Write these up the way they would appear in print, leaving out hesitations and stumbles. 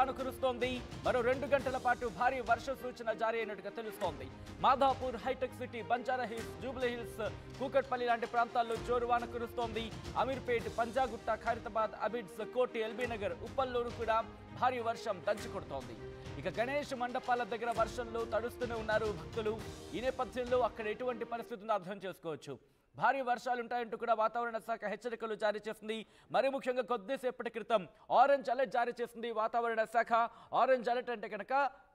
వాన కురుస్తోంది. మరో 2 గంటల పాటు భారీ వర్ష సూచన జారీ అయినట్టుగా తెలుస్తోంది. Madhapur, Hitec city, Banjara hills, Jubilee Hills, Kukatpally లాంటి ప్రాంతాల్లో జోరు వాన కురుస్తోంది. అమీర్పేట్, పంజాగుట్ట, ఖైరతాబాద్, అబిడ్స్, కోటి, ఎల్బీ నగర్, ఉప్పల్లోనూ కూడా భారీ వర్షం దంచి కొడుతోంది. ఇక గణేష్ మండపాల దగ్గర వర్షంలో తడుస్తూనే ఉన్నారు భక్తులు. ఈ నేపథ్యంలో అక్కడ ఎటువంటి పరిస్థితి ఉందో అర్థం చేసుకోవచ్చు. భారీ వర్షాలుంటాయంటూ కూడా వాతావరణ శాఖ హెచ్చరికలు జారీ చేసింది. మరి ముఖ్యంగా కొద్దిసేపటి క్రితం ఆరెంజ్ అలర్ట్ జారీ చేసింది వాతావరణ శాఖ. ఆరెంజ్ అలర్ట్ అంటే కనుక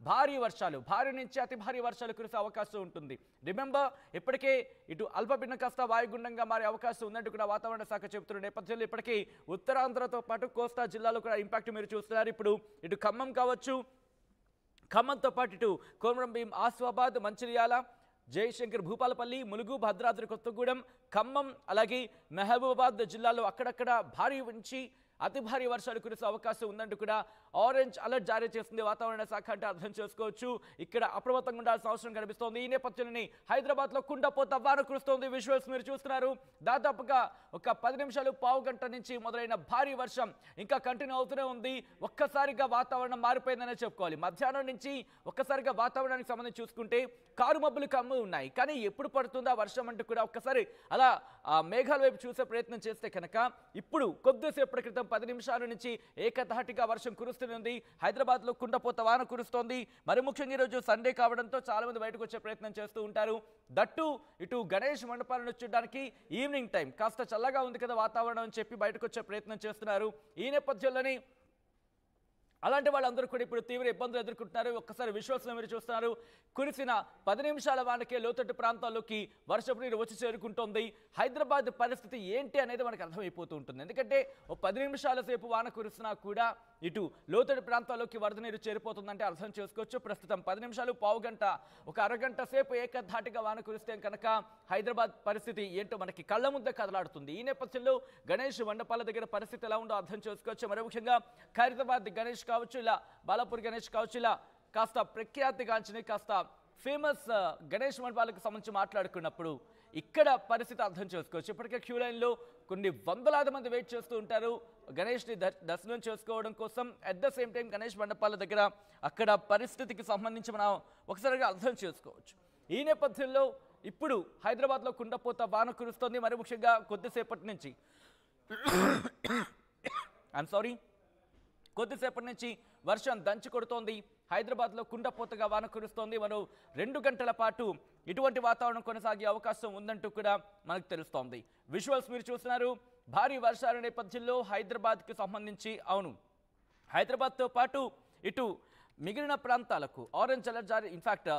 భారీ వర్షాలు, భారీ నుంచి అతి భారీ వర్షాలు కురిసే అవకాశం ఉంటుంది. రిమెంబర్, ఇప్పటికే ఇటు అల్పపీడనం కాస్త వాయుగుండంగా మారే అవకాశం ఉందంటూ కూడా వాతావరణ శాఖ చెబుతున్న నేపథ్యంలో ఇప్పటికీ ఉత్తరాంధ్రతో పాటు కోస్తా జిల్లాలో కూడా ఇంపాక్ట్ మీరు చూస్తున్నారు. ఇప్పుడు ఇటు ఖమ్మం కావచ్చు, ఖమ్మంతో పాటు ఇటు కొమరంభీం, ఆసిఫాబాద్, మంచిర్యాల, జయశంకర్, భూపాలపల్లి, ములుగు, భద్రాద్రి కొత్తగూడెం, ఖమ్మం, అలాగే మహబూబాబాద్ జిల్లాలో అక్కడక్కడ భారీ నుంచి అతి భారీ వర్షాలు కురిసే అవకాశం ఉందంటూ కూడా ఆరెంజ్ అలర్ట్ జారీ చేసింది వాతావరణ శాఖ అంటే అర్థం చేసుకోవచ్చు. ఇక్కడ అప్రమత్తంగా ఉండాల్సిన అవసరం కనిపిస్తోంది. ఈ నేపథ్యంలోని హైదరాబాద్లో కుండపోత వాన కురుస్తోంది. విజువల్స్ మీరు చూస్తున్నారు. దాదాపుగా ఒక 10 నిమిషాలు, పావు గంట నుంచి మొదలైన భారీ వర్షం ఇంకా కంటిన్యూ అవుతూనే ఉంది. ఒక్కసారిగా వాతావరణం మారిపోయిందనే చెప్పుకోవాలి. మధ్యాహ్నం నుంచి ఒక్కసారిగా వాతావరణానికి సంబంధించి చూసుకుంటే కారు మబ్బులు కమ్మి ఉన్నాయి. కానీ ఎప్పుడు పడుతుందా వర్షం అంటూ కూడా ఒక్కసారి అలా మేఘాల వైపు చూసే ప్రయత్నం చేస్తే కనుక ఇప్పుడు కొద్దిసేపటి క్రితం 10 నిమిషాల నుంచి ఏకధాటిగా వర్షం కురుస్తుంది. హైదరాబాద్లో కుండపోత వాన కురుస్తోంది. మరి ముఖ్యంగా ఈరోజు సండే కావడంతో చాలా మంది బయటకు వచ్చే ప్రయత్నం చేస్తూ ఉంటారు. దట్టు ఇటు గణేష్ మండపాలను చూడడానికి ఈవినింగ్ టైం కాస్త చల్లగా ఉంది కదా వాతావరణం అని చెప్పి బయటకు వచ్చే ప్రయత్నం చేస్తున్నారు. ఈ నేపథ్యంలోని అలాంటి వాళ్ళందరూ కూడా ఇప్పుడు తీవ్ర ఇబ్బందులు ఎదుర్కొంటున్నారు. ఒక్కసారి విశ్వాసం మీరు చూస్తున్నారు. కురిసిన 10 నిమిషాల వానకే లోతట్టు ప్రాంతాల్లోకి వర్షపు నీరు వచ్చి చేరుకుంటోంది. హైదరాబాద్ పరిస్థితి ఏంటి అనేది మనకు అర్థమైపోతూ ఉంటుంది. ఎందుకంటే ఓ 10 నిమిషాల సేపు వాన కురిసినా కూడా ఇటు లోతట్టు ప్రాంతాల్లోకి వరద నీరు చేరిపోతుందంటే అర్థం చేసుకోవచ్చు. ప్రస్తుతం 10 నిమిషాలు, పావు గంట, ఒక అరగంట సేపు ఏకధాటిగా వాన కురిస్తే కనుక హైదరాబాద్ పరిస్థితి ఏంటో మనకి కళ్ళ ముందే కదలాడుతుంది. ఈ నేపథ్యంలో గణేష్ మండపాల దగ్గర పరిస్థితి ఎలా ఉందో అర్థం చేసుకోవచ్చు. మరి ముఖ్యంగా ఖైరతాబాద్ గణేష్ కావచ్చు, ఇలా బాలాపూర్ గణేష్ కావచ్చు, ఇలా కాస్త ప్రఖ్యాతిగాంచిన కాస్త ఫేమస్ గణేష్ మండపాలకు సంబంధించి మాట్లాడుకున్నప్పుడు ఇక్కడ పరిస్థితి అర్థం చేసుకోవచ్చు. ఇప్పటికే క్యూ లైన్లో కొన్ని వందలాది మంది వెయిట్ చేస్తూ ఉంటారు గణేష్ని దర్శనం చేసుకోవడం కోసం. At the same time Ganesh మండపాల దగ్గర అక్కడ పరిస్థితికి సంబంధించి మనం ఒకసారిగా అర్థం చేసుకోవచ్చు. ఈ నేపథ్యంలో ఇప్పుడు హైదరాబాద్లో కుండపోత వాన కురుస్తోంది. మరి ముఖ్యంగా కొద్దిసేపటి నుంచి కొద్దిసేపటి నుంచి వర్షం దంచి కొడుతోంది. హైదరాబాద్లో కుండపోతగా వాన కురుస్తోంది. మరో 2 గంటల పాటు ఇటువంటి వాతావరణం కొనసాగే అవకాశం ఉందంటూ కూడా మనకు తెలుస్తోంది. విజువల్స్ మీరు చూస్తున్నారు. భారీ వర్షాల నేపథ్యంలో హైదరాబాద్కి సంబంధించి హైదరాబాద్తో పాటు ఇటు మిగిలిన ప్రాంతాలకు ఆరెంజ్ అలర్ట్ జారీ, ఇన్ఫాక్ట్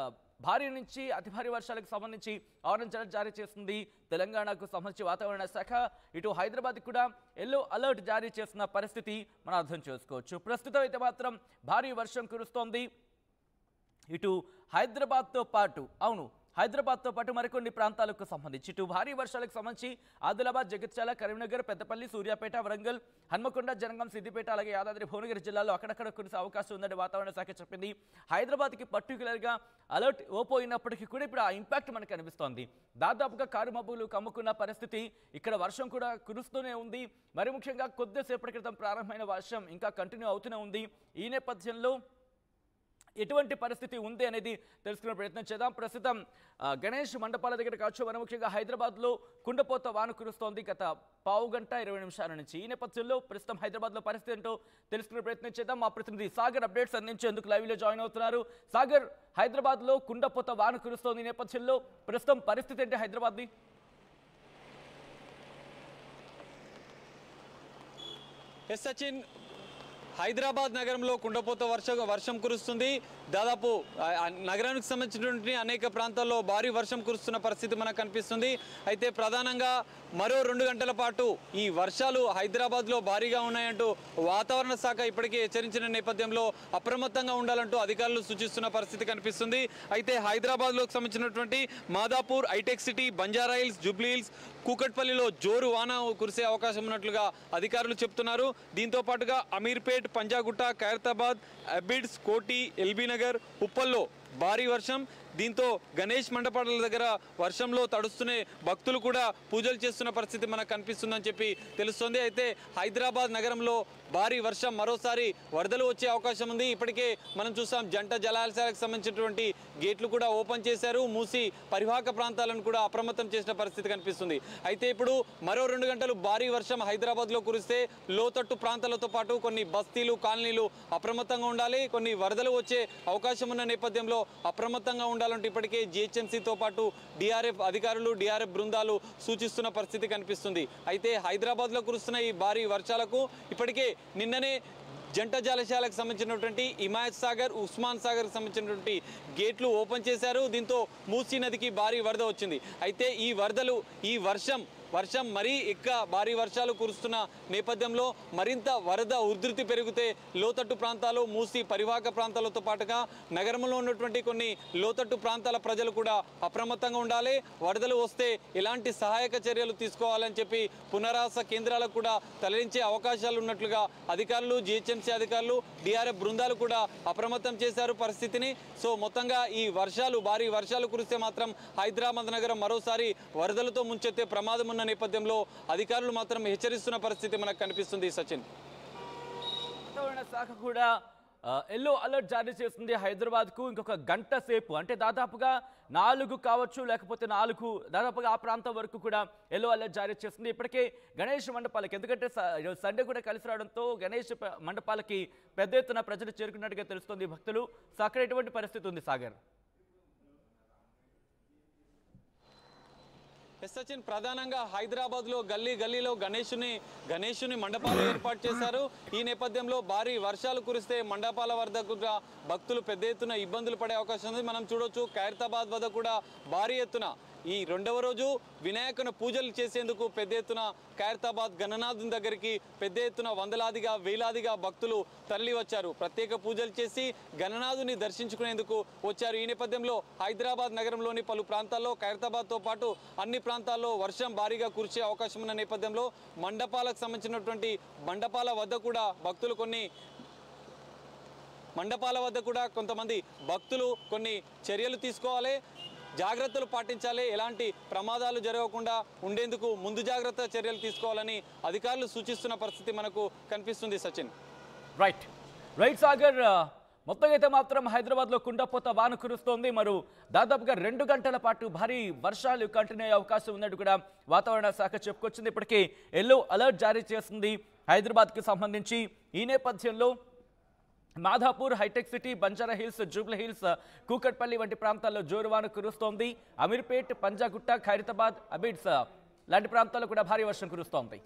భారీ నుంచి అతి భారీ వర్షాలకు సంబంధించి ఆరెంజ్ అలర్ట్ జారీ చేస్తుంది తెలంగాణకు సంబంధించి వాతావరణ శాఖ. ఇటు హైదరాబాద్ కూడా ఎల్లో అలర్ట్ జారీ చేసిన పరిస్థితి మనం అర్థం చేసుకోవచ్చు. ప్రస్తుతం అయితే మాత్రం భారీ వర్షం కురుస్తోంది. ఇటు హైదరాబాద్తో పాటు మరికొన్ని ప్రాంతాలకు సంబంధించి ఇటు భారీ వర్షాలకు సంబంధించి ఆదిలాబాద్, జగిత్యాల, కరీంనగర్, పెద్దపల్లి, సూర్యాపేట, వరంగల్, హన్మకొండ, జనగాం, సిద్దిపేట, అలాగే యాదాద్రి భువనగిరి జిల్లాలో అక్కడక్కడ కురిసే అవకాశం ఉందని వాతావరణ శాఖ చెప్పింది. హైదరాబాద్కి పర్టికులర్గా అలర్ట్ ఓపోయినప్పటికీ కూడా ఇప్పుడు ఆ ఇంపాక్ట్ మనకు కనిపిస్తోంది. దాదాపుగా కారు మబ్బులు కమ్ముకున్న పరిస్థితి, ఇక్కడ వర్షం కూడా కురుస్తూనే ఉంది. మరి ముఖ్యంగా కొద్దిసేపటి క్రితం ప్రారంభమైన వర్షం ఇంకా కంటిన్యూ అవుతూనే ఉంది. ఈ నేపథ్యంలో ఎటువంటి పరిస్థితి ఉంది అనేది తెలుసుకునే ప్రయత్నం చేద్దాం. ప్రస్తుతం గణేష్ మండపాల దగ్గర కావచ్చు, మరి ముఖ్యంగా హైదరాబాద్లో కుండపోత వాన కురుస్తోంది గత పావు గంట 20 నిమిషాల నుంచి. ఈ నేపథ్యంలో ప్రస్తుతం హైదరాబాద్లో పరిస్థితి ఏంటో తెలుసుకునే ప్రయత్నం చేద్దాం. మా ప్రతినిధి సాగర్ అప్డేట్స్ అందించేందుకు లైవ్లో జాయిన్ అవుతున్నారు. సాగర్, హైదరాబాద్లో కుండపోత వాన కురుస్తోంది. ఈ నేపథ్యంలో ప్రస్తుతం పరిస్థితి ఏంటి హైదరాబాద్ది? ఎస్ సచిన్, హైదరాబాద్ నగరంలో కుండపోత వర్షం కురుస్తుంది. దాదాపు నగరానికి సంబంధించినటువంటి అనేక ప్రాంతాల్లో భారీ వర్షం కురుస్తున్న పరిస్థితి మనకు కనిపిస్తుంది. అయితే ప్రధానంగా మరో 2 గంటల పాటు ఈ వర్షాలు హైదరాబాద్లో భారీగా ఉన్నాయంటూ వాతావరణ శాఖ ఇప్పటికే హెచ్చరించిన నేపథ్యంలో అప్రమత్తంగా ఉండాలంటూ అధికారులు సూచిస్తున్న పరిస్థితి కనిపిస్తుంది. అయితే హైదరాబాద్లోకి సంబంధించినటువంటి Madhapur, Hitec city, Banjara hills, Jubilee Hills, కూకట్పల్లిలో జోరు వాన కురిసే అవకాశం ఉన్నట్లుగా అధికారులు చెప్తున్నారు. దీంతో పాటుగా అమీర్పేట్, పంజాగుట్ట, ఖైరతాబాద్, అబిడ్స్, కోటి, ఎల్బీ నగర్, ఉప్పల్లో భారీ వర్షం, దీంతో గణేష్ మండపాల దగ్గర వర్షంలో తడుస్తూనే భక్తులు కూడా పూజలు చేస్తున్న పరిస్థితి మనకు కనిపిస్తుందని చెప్పి తెలుస్తోంది. అయితే హైదరాబాద్ నగరంలో భారీ వర్షం, మరోసారి వరదలు వచ్చే అవకాశం ఉంది. ఇప్పటికే మనం చూసాం జంట జలాశయాలకు సంబంధించినటువంటి గేట్లు కూడా ఓపెన్ చేశారు. మూసి పరివాహక ప్రాంతాలను కూడా అప్రమత్తం చేసిన పరిస్థితి కనిపిస్తుంది. అయితే ఇప్పుడు మరో 2 గంటలు భారీ వర్షం హైదరాబాద్లో కురిస్తే లోతట్టు ప్రాంతాలతో పాటు కొన్ని బస్తీలు, కాలనీలు అప్రమత్తంగా ఉండాలి. కొన్ని వరదలు వచ్చే అవకాశం ఉన్న నేపథ్యంలో అప్రమత్తంగా ఉండాలంటే ఇప్పటికే జిహెచ్ఎంసీతో పాటు డిఆర్ఎఫ్ అధికారులు, డిఆర్ఎఫ్ బృందాలు సూచిస్తున్న పరిస్థితి కనిపిస్తుంది. అయితే హైదరాబాద్లో కురుస్తున్న ఈ భారీ వర్షాలకు ఇప్పటికే నిన్ననే జంట జలాశయాలకు సంబంధించినటువంటి హిమాయత్ సాగర్, ఉస్మాన్ సాగర్కి సంబంధించినటువంటి గేట్లు ఓపెన్ చేశారు. దీంతో మూసీ నదికి భారీ వరద వచ్చింది. అయితే ఈ వర్షం మరీ భారీ వర్షాలు కురుస్తున్న నేపథ్యంలో మరింత వరద ఉధృతి పెరిగితే లోతట్టు ప్రాంతాలు, మూసి పరివాహక ప్రాంతాలతో పాటుగా నగరంలో ఉన్నటువంటి కొన్ని లోతట్టు ప్రాంతాల ప్రజలు కూడా అప్రమత్తంగా ఉండాలి. వరదలు వస్తే ఎలాంటి సహాయక చర్యలు తీసుకోవాలని చెప్పి పునరావాస కేంద్రాలకు కూడా తరలించే అవకాశాలు ఉన్నట్లుగా అధికారులు, జిహెచ్ఎంసీ అధికారులు, డిఆర్ఎఫ్ బృందాలు కూడా అప్రమత్తం చేశారు పరిస్థితిని. సో మొత్తంగా ఈ భారీ వర్షాలు కురిస్తే మాత్రం హైదరాబాద్ నగరం మరోసారి వరదలతో ముంచెత్తే ప్రమాదం ఉన్న నేపథ్యంలో అధికారులు మాత్రం హెచ్చరిస్తున్న పరిస్థితి మనకు కనిపిస్తుంది. సచిన్, వాతావరణ శాఖ కూడా ఎల్లో అలర్ట్ జారీ చేస్తుంది హైదరాబాద్కు. ఇంకొక గంట సేపు అంటే దాదాపుగా 4 కావచ్చు, లేకపోతే 4 దాదాపుగా ఆ ప్రాంతం వరకు కూడా ఎల్లో అలర్ట్ జారీ చేస్తుంది. ఇప్పటికే గణేష్ మండపాలకి, ఎందుకంటే సండే కూడా కలిసి రావడంతో గణేష్ మండపాలకి పెద్ద ఎత్తున ప్రజలు చేరుకున్నట్టుగా తెలుస్తుంది భక్తులు. సో అక్కడ ఎటువంటి పరిస్థితి ఉంది సాగర్? సచిన్, ప్రధానంగా హైదరాబాద్ లో గల్లీలో గణేషుని మండపాలు ఏర్పాటు చేశారు. ఈ నేపథ్యంలో భారీ వర్షాలు కురిస్తే మండపాల వద్ద కూడా భక్తులు పెద్ద ఎత్తున ఇబ్బందులు పడే అవకాశం ఉంది. మనం చూడొచ్చు ఖైరతాబాద్ వద్ద కూడా భారీ ఎత్తున ఈ 2వ రోజు వినాయకుని పూజలు చేసేందుకు పెద్ద ఎత్తున ఖైరతాబాద్ గణనాథుని దగ్గరికి పెద్ద ఎత్తున వేలాదిగా భక్తులు తరలి వచ్చారు. ప్రత్యేక పూజలు చేసి గణనాథుని దర్శించుకునేందుకు వచ్చారు. ఈ నేపథ్యంలో హైదరాబాద్ నగరంలోని పలు ప్రాంతాల్లో ఖైరతాబాద్తో పాటు అన్ని ప్రాంతాల్లో వర్షం భారీగా కురిసే అవకాశం ఉన్న నేపథ్యంలో మండపాలకు సంబంధించినటువంటి మండపాల వద్ద కూడా కొంతమంది భక్తులు కొన్ని చర్యలు తీసుకోవాలి, జాగ్రత్తలు పాటించాలి. ఎలాంటి ప్రమాదాలు జరగకుండా ఉండేందుకు ముందు జాగ్రత్త చర్యలు తీసుకోవాలని అధికారులు సూచిస్తున్న పరిస్థితి మనకు కనిపిస్తుంది. సచిన్, రైట్ సాగర్, మొత్తంగా అయితే మాత్రం హైదరాబాద్లో కుండపోత వాన కురుస్తోంది. మరి దాదాపుగా 2 గంటల పాటు భారీ వర్షాలు కంటిన్యూ అయ్యే అవకాశం ఉన్నట్టు కూడా వాతావరణ శాఖ చెప్పుకొచ్చింది. ఇప్పటికే ఎల్లో అలర్ట్ జారీ చేస్తుంది హైదరాబాద్కి సంబంధించి. ఈ నేపథ్యంలో Madhapur, Hitec city, Banjara hills, Jubilee Hills, Kukatpally వంటి ప్రాంతాల్లో జోరువాన కురుస్తోంది. అమీర్పేట్, పంజాగుట్ట, ఖైరతాబాద్, అబిడ్స్ లాంటి ప్రాంతాల్లో కూడా భారీ వర్షం కురుస్తోంది.